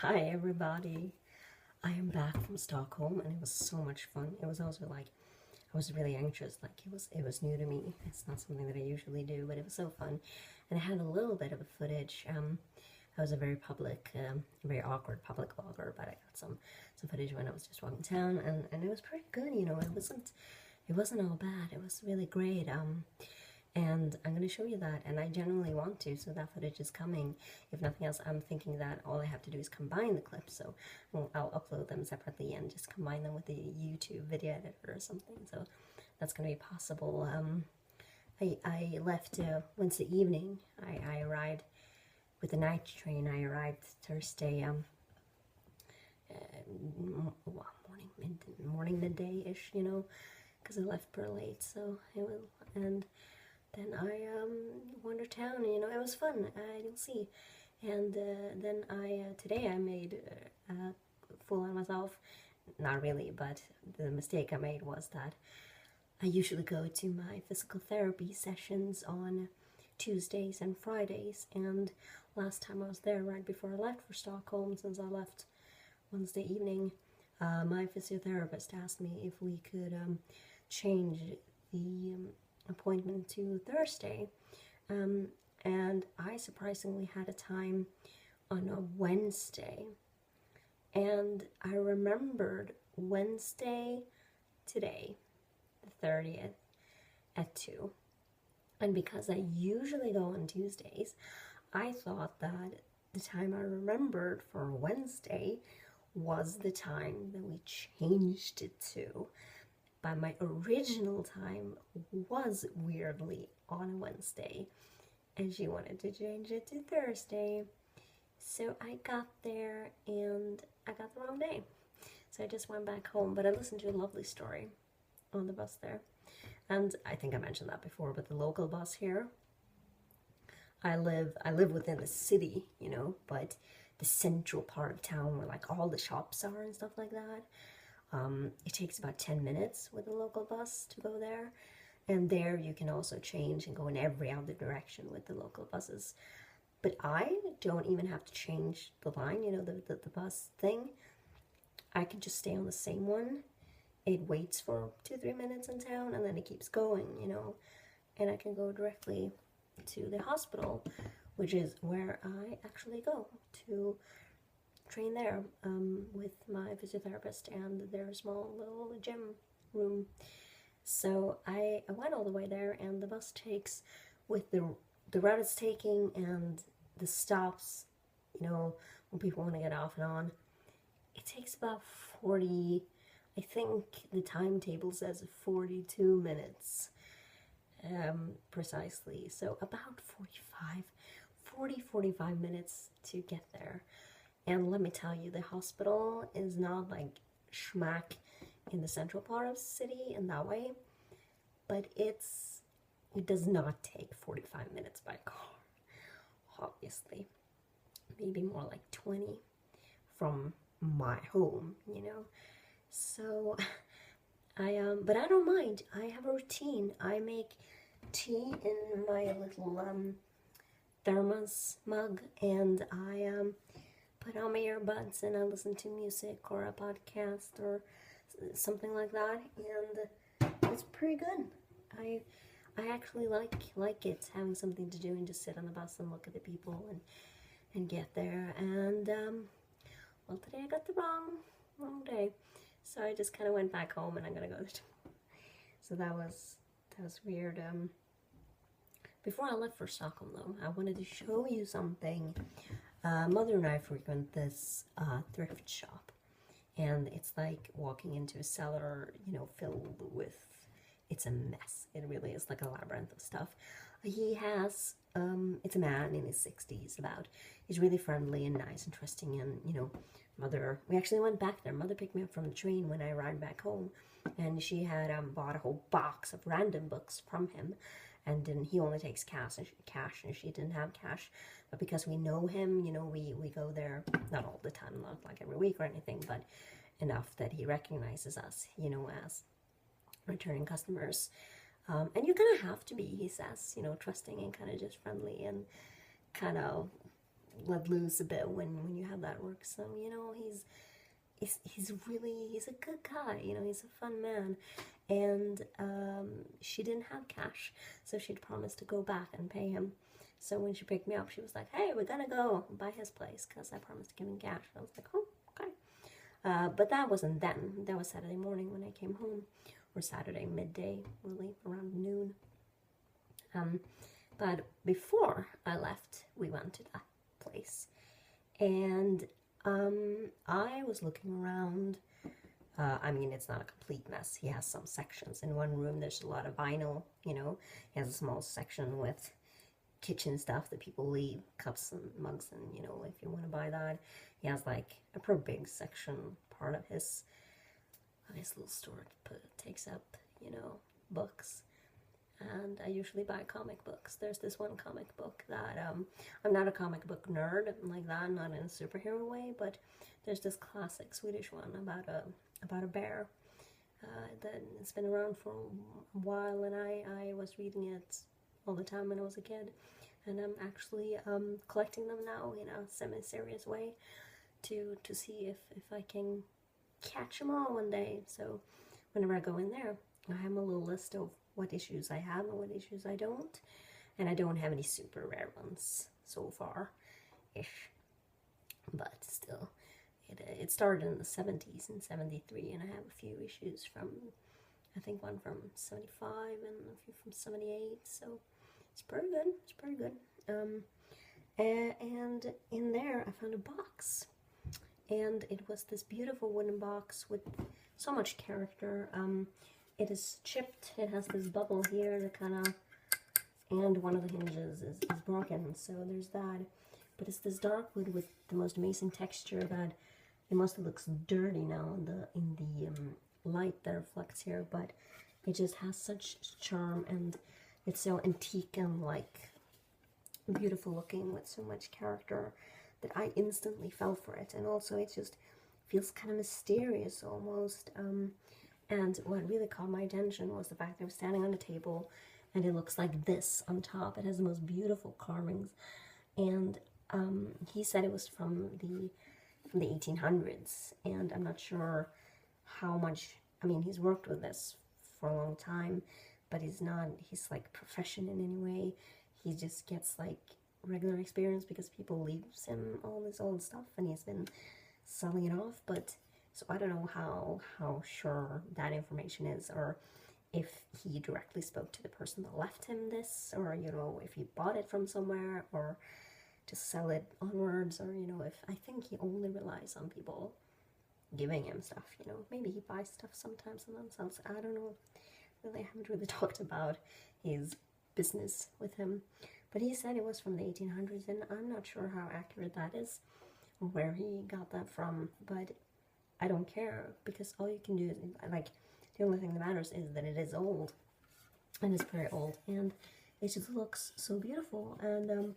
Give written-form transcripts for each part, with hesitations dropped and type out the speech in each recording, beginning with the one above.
Hi everybody. I am back from Stockholm and it was so much fun. It was also like I was really anxious, like it was new to me. It's not something that I usually do, but it was so fun. And I had a little bit of a footage. I was a very awkward public vlogger, but I got some footage when I was just walking down, and it was pretty good, you know. It wasn't all bad. It was really great. And I'm going to show you that, and I genuinely want to, so that footage is coming. If nothing else, I'm thinking that all I have to do is combine the clips, so I'll upload them separately and just combine them with the YouTube video editor or something, so that's going to be possible. I left Wednesday evening. I arrived with the night train. I arrived Thursday, morning midday-ish, you know, because I left pretty late, so it was, and then I wandered town, you know, it was fun, you'll see. And then today I made a fool out of myself. Not really, but the mistake I made was that I usually go to my physical therapy sessions on Tuesdays and Fridays, and last time I was there right before I left for Stockholm, since I left Wednesday evening, my physiotherapist asked me if we could change the appointment to Thursday, and I surprisingly had a time on a Wednesday, and I remembered Wednesday today, the 30th, at 2, and because I usually go on Tuesdays, I thought that the time I remembered for Wednesday was the time that we changed it to. But my original time was weirdly on a Wednesday, and she wanted to change it to Thursday. So I got there and I got the wrong day. So I just went back home, but I listened to a lovely story on the bus there. And I think I mentioned that before, but the local bus here, I live within the city, you know, but the central part of town where like all the shops are and stuff like that. It takes about 10 minutes with a local bus to go there, and there you can also change and go in every other direction with the local buses. But I don't even have to change the line, you know, the bus thing. I can just stay on the same one. It waits for 2-3 minutes in town, and then it keeps going, you know, and I can go directly to the hospital, which is where I actually go to train there with my physiotherapist and their small little gym room. So I went all the way there, and the bus takes, with the route it's taking and the stops, you know, when people want to get off and on, it takes about 40, I think the timetable says 42 minutes precisely, so about 45 minutes to get there. And let me tell you, the hospital is not like schmack in the central part of the city in that way, but it does not take 45 minutes by car, obviously. Maybe more like 20 from my home, you know. So but I don't mind. I have a routine. I make tea in my little thermos mug, and I put on my earbuds and I listen to music or a podcast or something like that, and it's pretty good. I actually like it, having something to do and just sit on the bus and look at the people and get there. And well, today I got the wrong day, so I just kind of went back home, and I'm gonna go to. So that was weird. Before I left for Stockholm, though, I wanted to show you something. Mother and I frequent this thrift shop, and it's like walking into a cellar, you know, filled with, it's a mess. It really is like a labyrinth of stuff. He has, it's a man in his 60s about. He's really friendly and nice and trusting, and, you know, Mother, we actually went back there. Mother picked me up from the train when I arrived back home, and she had bought a whole box of random books from him. And then he only takes cash, and she didn't have cash. But because we know him, you know, we go there, not all the time, not like every week or anything, but enough that he recognizes us, you know, as returning customers. And you kind of have to be, he says, you know, trusting and kind of just friendly and kind of let loose a bit when you have that work. So, you know, he's a good guy, you know, he's a fun man. And she didn't have cash, so she'd promised to go back and pay him. So when she picked me up, she was like, hey, we're gonna go by his place, because I promised to give him cash. I was like, oh, okay. But that wasn't then. That was Saturday morning when I came home, or Saturday midday, really, around noon. But before I left, we went to that place. And I was looking around. I mean, it's not a complete mess. He has some sections. In one room, there's a lot of vinyl, you know. He has a small section with kitchen stuff that people leave, cups and mugs, and, you know, if you want to buy that. He has, like, a pretty big section, part of his little store takes up, you know, books. And I usually buy comic books. There's this one comic book that, I'm not a comic book nerd like that, not in a superhero way, but there's this classic Swedish one about a bear that it's been around for a while, and I was reading it all the time when I was a kid, and I'm actually collecting them now in a semi-serious way to see if I can catch them all one day. So whenever I go in there, I have a little list of what issues I have and what issues I don't, and I don't have any super rare ones so far-ish, but still, it started in the 70s, in 73, and I have a few issues from, I think one from 75 and a few from 78, so it's pretty good, it's pretty good. And in there I found a box, and it was this beautiful wooden box with so much character. It is chipped, it has this bubble here that kind of, and one of the hinges is broken, so there's that. But it's this dark wood with the most amazing texture that it mostly looks dirty now in the light that reflects here, but it just has such charm, and it's so antique and like beautiful looking with so much character that I instantly fell for it. And also it just feels kind of mysterious almost. And what really caught my attention was the fact that I was standing on a table and it looks like this on top. It has the most beautiful carvings, and he said it was from the 1800s, and I'm not sure how much. I mean, he's worked with this for a long time, but he's like profession in any way. He just gets like regular experience because people leaves him all this old stuff, and he's been selling it off. But so I don't know how sure that information is, or if he directly spoke to the person that left him this, or, you know, if he bought it from somewhere, or just sell it onwards, or, you know, if I think he only relies on people giving him stuff, you know, maybe he buys stuff sometimes and then sells. I don't know, really, I haven't really talked about his business with him, but he said it was from the 1800s, and I'm not sure how accurate that is, or where he got that from, but I don't care, because all you can do is, like, the only thing that matters is that it is old, and it's very old, and it just looks so beautiful. And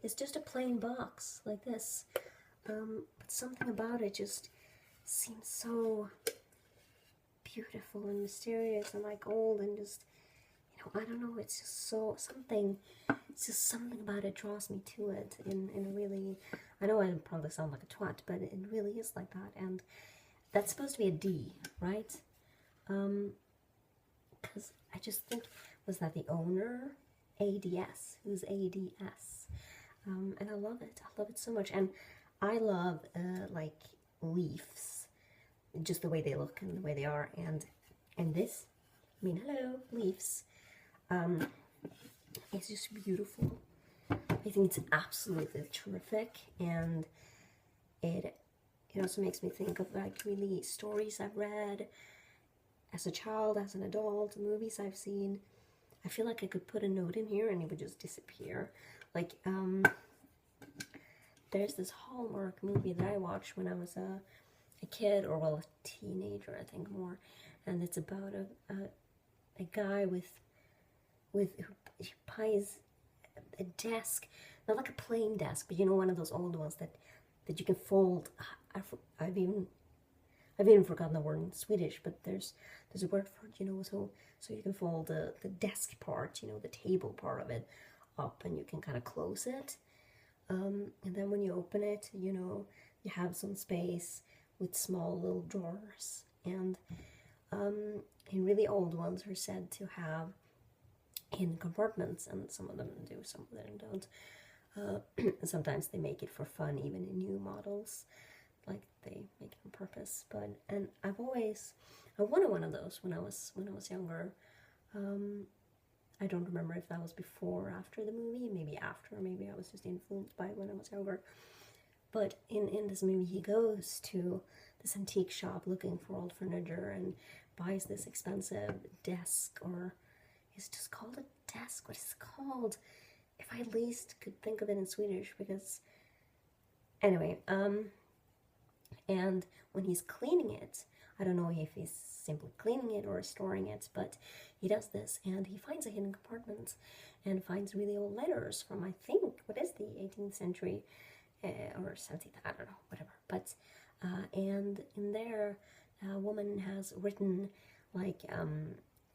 it's just a plain box like this, but something about it just seems so beautiful and mysterious and like old, and just, you know, I don't know, it's just so something, it's just something about it draws me to it in a really, I know I probably sound like a twat, but it really is like that. And that's supposed to be a D, right? Because I just think, was that the owner? A.D.S. Who's A.D.S. And I love it so much. And I love, like, leaves, just the way they look and the way they are. And this, I mean, hello, leaves. It's just beautiful. I think it's absolutely terrific, and it also makes me think of, like, really stories I've read as a child, as an adult, movies I've seen. I feel like I could put a note in here and it would just disappear. Like, there's this Hallmark movie that I watched when I was a kid, or, well, a teenager, I think, more. And it's about a guy who buys a desk, not like a plain desk, but, you know, one of those old ones that you can fold. I've even forgotten the word in Swedish, but there's a word for it, you know, so you can fold the desk part, you know, the table part of it up, and you can kind of close it. And then when you open it, you know, you have some space with small little drawers. And really old ones are said to have hidden compartments, and some of them do, some of them don't. Sometimes they make it for fun, even in new models, like they make it on purpose. And I wanted one of those when I was younger. I don't remember if that was before or after the movie, maybe after, maybe I was just influenced by it when I was younger. But in this movie, he goes to this antique shop looking for old furniture and buys this expensive desk, or is it just called a desk? What is it called? If I at least could think of it in Swedish, because anyway, and when he's cleaning it, I don't know if he's simply cleaning it or storing it, but he does this, and he finds a hidden compartment and finds really old letters from, I think, what is the 18th century or 17th, I don't know, whatever. But and in there, a woman has written, like,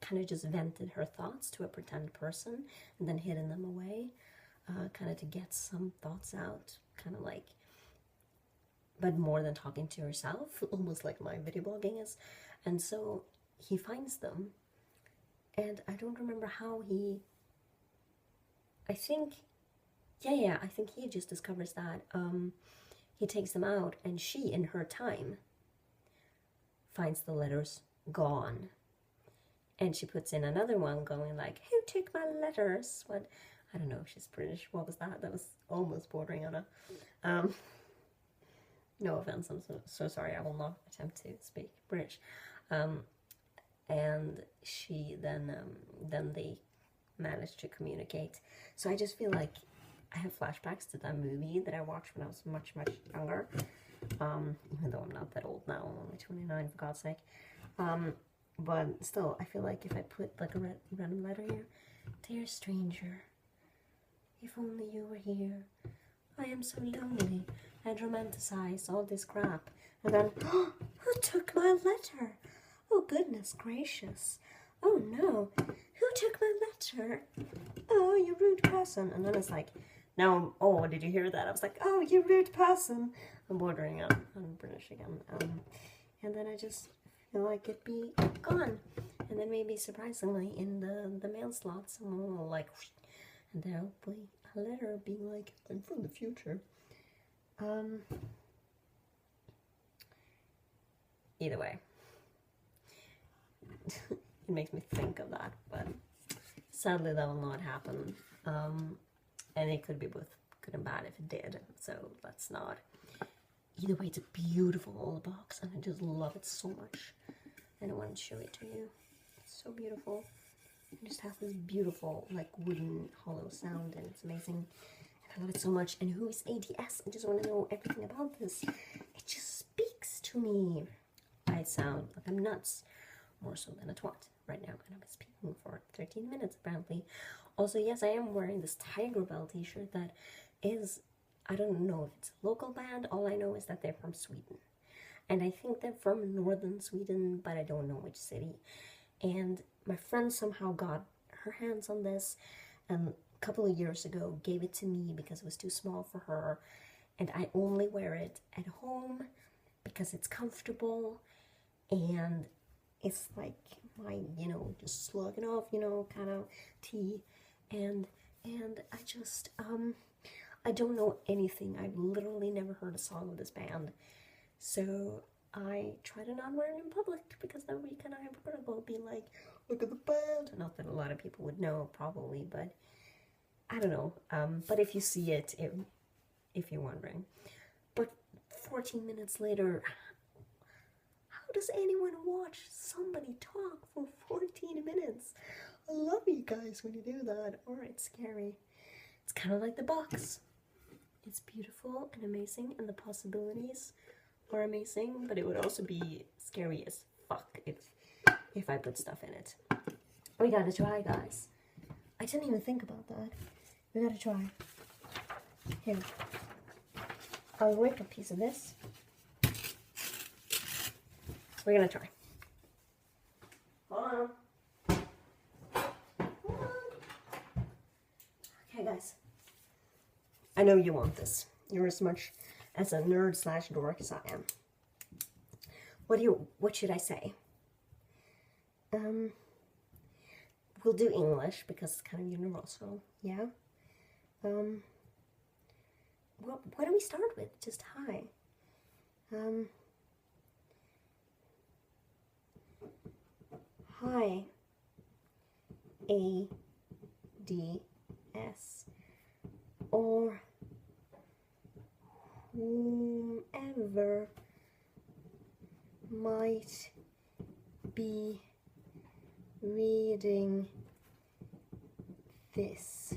kind of just vented her thoughts to a pretend person and then hidden them away, kind of to get some thoughts out, kind of like, but more than talking to herself, almost like my video blogging is. And so he finds them, and I don't remember how he, I think he just discovers that he takes them out, and she, in her time, finds the letters gone. And she puts in another one going like, who took my letters? What? I don't know, she's British. What was that? That was almost bordering on a... no offense, I'm so sorry. I will not attempt to speak British. And she then they managed to communicate. So I just feel like I have flashbacks to that movie that I watched when I was much younger. Even though I'm not that old now, I'm only 29 for God's sake. But still, I feel like if I put like a random letter here, dear stranger, if only you were here. I am so lonely and romanticize all this crap. And then, oh, who took my letter? Oh, goodness gracious. Oh, no. Who took my letter? Oh, you rude person. And then it's like, now, oh, did you hear that? I was like, oh, you rude person. I'm bordering on British again. And then I just feel like it'd be gone. And then maybe, surprisingly, in the mail slot, someone will like, whoosh, and there'll be a letter being like, I'm from the future. Either way, it makes me think of that, but sadly that will not happen. And it could be both good and bad if it did, so let's not. Either way, it's a beautiful old box, and I just love it so much, and I want to show it to you. It's so beautiful. It just has this beautiful, like, wooden hollow sound, and it's amazing. I love it so much. And who is A.D.S? I just want to know everything about this. It just speaks to me. I sound like I'm nuts, more so than a twat right now, and I've been speaking for 13 minutes apparently. Also, yes, I am wearing this Tiger Bell t-shirt that is, I don't know if it's a local band. All I know is that they're from Sweden, and I think they're from northern Sweden, but I don't know which city. And my friend somehow got her hands on this, and a couple of years ago gave it to me because it was too small for her, and I only wear it at home because it's comfortable, and it's like my, you know, just slugging off, you know, kind of tea, and I just, I don't know anything. I've literally never heard a song of this band, so I try to not wear it in public because that would be kind of hypocritical, being like, look at the band. Not that a lot of people would know, probably, but I don't know. But if you see it, if you're wondering. But 14 minutes later, how does anyone watch somebody talk for 14 minutes? I love you guys when you do that. Or it's scary. It's kind of like the box. It's beautiful and amazing, and the possibilities are amazing, but it would also be scary as fuck if I put stuff in it. We gotta try, guys. I didn't even think about that. We gotta try. Here. I'll rip a piece of this. We're gonna try. Hold on. Hold on. Okay, guys. I know you want this. You're as much as a nerd / dork as I am. What should I say? We'll do English because it's kind of universal, yeah? Well, what do we start with? Just hi. Hi, A.D.S. or whomever might be reading this.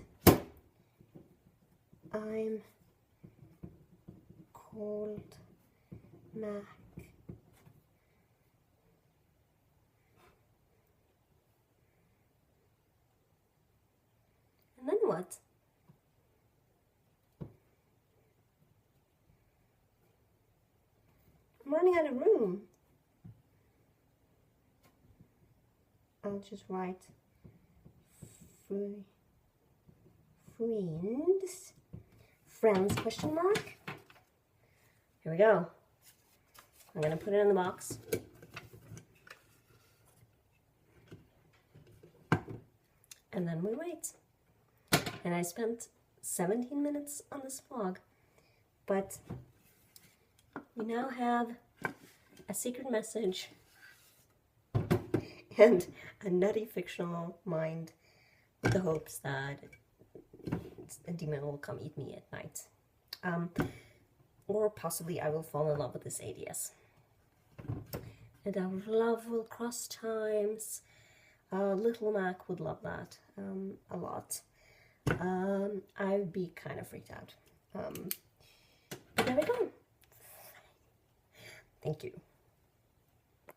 I'm called Mac. And then what? I'm running out of room. I'll just write friends question mark. Here we go. I'm gonna put it in the box. And then we wait. And I spent 17 minutes on this vlog, but we now have a secret message and a nutty fictional mind with the hopes that a demon will come eat me at night. Or possibly I will fall in love with this A.D.S. And our love will cross times. Little Mac would love that a lot. I'd be kind of freaked out. There we go. Thank you.